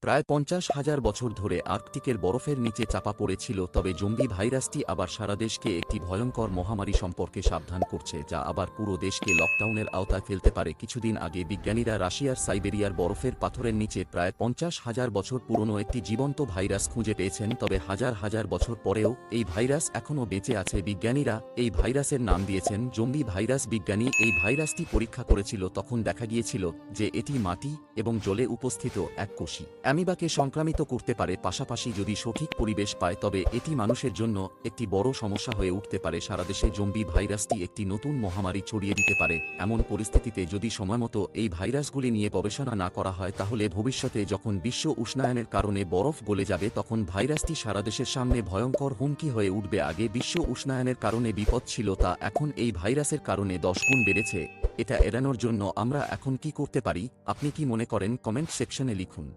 প্রায় ৫০,০০০ বছর ধরে আর্কটিকের বরফের নিচে চাপা পড়েছিল, তবে জম্বি ভাইরাসটি আবার সারা দেশকে একটি ভয়ঙ্কর মহামারী সম্পর্কে সাবধান করছে, যা আবার পুরো দেশকে লকডাউনের আওতায় ফেলতে পারে। কিছুদিন আগে বিজ্ঞানীরা রাশিয়ার সাইবেরিয়ার বরফের পাথরের নিচে প্রায় ৫০,০০০ বছর পুরনো একটি জীবন্ত ভাইরাস খুঁজে পেয়েছেন, তবে হাজার হাজার বছর পরেও এই ভাইরাস এখনও বেঁচে আছে। বিজ্ঞানীরা এই ভাইরাসের নাম দিয়েছেন জম্বি ভাইরাস। বিজ্ঞানী এই ভাইরাসটি পরীক্ষা করেছিল, তখন দেখা গিয়েছিল যে এটি মাটি এবং জলে উপস্থিত এক কোষী অ্যামিবাকে সংক্রামিত করতে পারে। পাশাপাশি যদি সঠিক পরিবেশ পায় তবে এটি মানুষের জন্য একটি বড় সমস্যা হয়ে উঠতে পারে। সারা দেশে জম্বি ভাইরাসটি একটি নতুন মহামারী ছড়িয়ে দিতে পারে। এমন পরিস্থিতিতে যদি সময়মতো এই ভাইরাসগুলি নিয়ে গবেষণা না করা হয়, তাহলে ভবিষ্যতে যখন বিশ্ব উষ্ণায়নের কারণে বরফ গলে যাবে, তখন ভাইরাসটি সারা দেশের সামনে ভয়ঙ্কর হুমকি হয়ে উঠবে। আগে বিশ্ব উষ্ণায়নের কারণে বিপদ ছিল, তা এখন এই ভাইরাসের কারণে 10 গুণ বেড়েছে। এটা এড়ানোর জন্য আমরা এখন কি করতে পারি? আপনি কি মনে করেন? কমেন্ট সেকশনে লিখুন।